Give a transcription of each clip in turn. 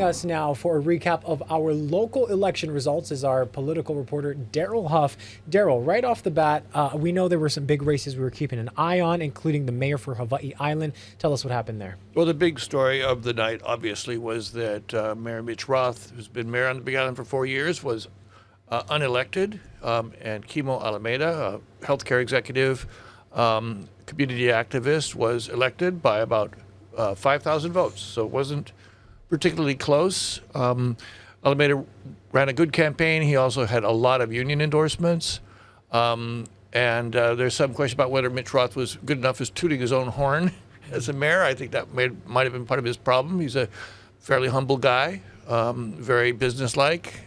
Joining us now for a recap of our local election results is our political reporter, Daryl Huff. Daryl, right off the bat, we know there were some big races we were keeping an eye on, including the mayor for Hawaii Island. Tell us what happened there. Well, the big story of the night, obviously, was that Mayor Mitch Roth, who's been mayor on the Big Island for 4 years, was unelected, and Kimo Alameda, a healthcare executive, community activist, was elected by about 5,000 votes. So it wasn't particularly close. Alameda ran a good campaign. He also had a lot of union endorsements. And there's some question about whether Mitch Roth was good enough as tooting his own horn as a mayor. I think that might have been part of his problem. He's a fairly humble guy, very businesslike.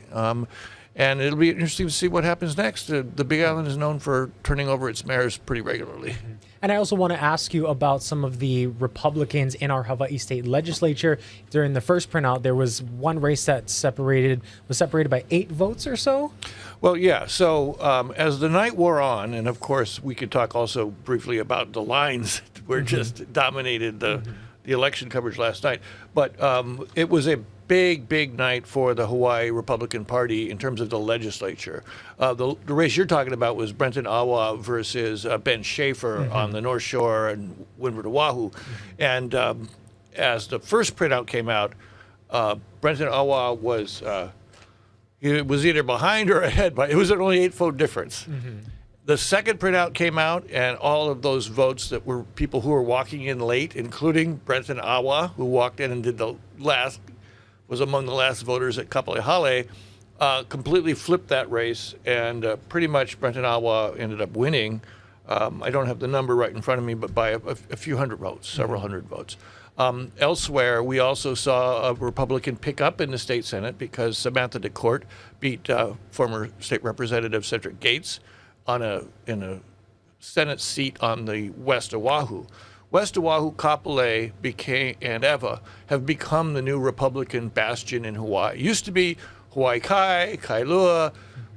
And it'll be interesting to see what happens next. The Big Island is known for turning over its mayors pretty regularly. And I also want to ask you about some of the Republicans in our Hawaii state legislature. During the first printout, there was one race that was separated by 8 votes or so? Well, yeah. So as the night wore on, and of course we could talk also briefly about the lines that were just dominated the election coverage last night. But it was a big night for the Hawaii Republican Party in terms of the legislature. The race you're talking about was Brenton Awa versus Ben Schaefer on the North Shore and Windward Oahu. And as the first printout came out, Brenton Awa was either behind or ahead, but it was an only 8-vote difference. The second printout came out, and all of those votes that were people who were walking in late, including Brenton Awa, who walked in and was among the last voters at Kapolei, completely flipped that race, and pretty much Brenton Awa ended up winning. I don't have the number right in front of me, but by a few hundred votes, several hundred votes. Elsewhere, we also saw a Republican pick up in the state Senate because Samantha DeCourt beat former state representative Cedric Gates in a Senate seat on the West Oahu. West Oahu, Kapolei, and Ewa have become the new Republican bastion in Hawaii. It used to be Hawaii Kai, Kailua,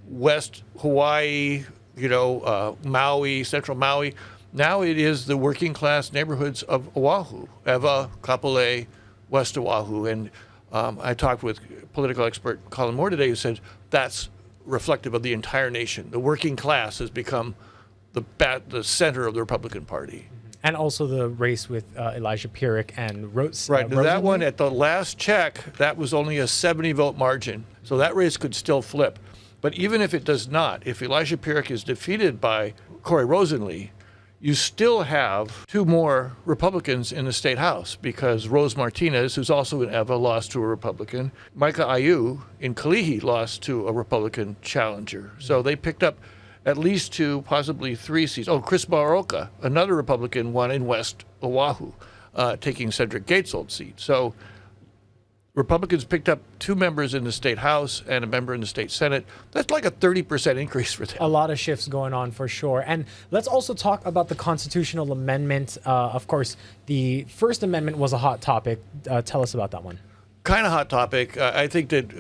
West Hawaii, Maui, Central Maui. Now it is the working class neighborhoods of Oahu, Ewa, Kapolei, West Oahu. And I talked with political expert Colin Moore today, who said that's reflective of the entire nation. The working class has become the center of the Republican Party. And also the race with Elijah Pierik and Roth. Right. That one, at the last check, that was only a 70-vote margin. So that race could still flip. But even if it does not, if Elijah Pierik is defeated by Corey Rosenlee, you still have 2 more Republicans in the state house because Rose Martinez, who's also in Ewa, lost to a Republican. Micah Ayu in Kalihi lost to a Republican challenger. So they picked up at least 2, possibly 3 seats. Oh, Chris Baroka, another Republican, won in West Oahu, taking Cedric Gates' old seat. So Republicans picked up 2 members in the state house and a member in the state senate. That's like a 30% increase for them. A lot of shifts going on for sure. And let's also talk about the constitutional amendment. Of course, the First Amendment was a hot topic. Tell us about that one. Kind of hot topic. I think that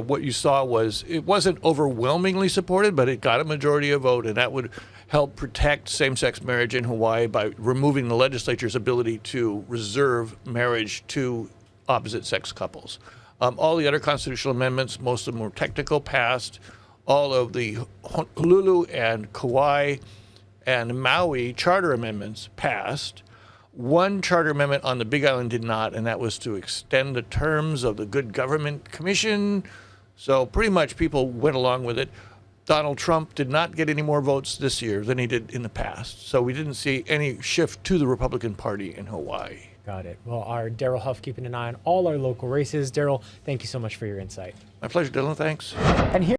what you saw was it wasn't overwhelmingly supported, but it got a majority of vote, and that would help protect same-sex marriage in Hawaii by removing the legislature's ability to reserve marriage to opposite-sex couples. All the other constitutional amendments, most of them were technical, passed. All of the Honolulu and Kauai and Maui charter amendments passed. One charter amendment on the Big Island did not, and that was to extend the terms of the Good Government Commission. So pretty much people went along with it. Donald Trump did not get any more votes this year than he did in the past. So we didn't see any shift to the Republican Party in Hawaii. Got it. Well, our Daryl Huff keeping an eye on all our local races. Daryl, thank you so much for your insight. My pleasure, Dylan. Thanks. And here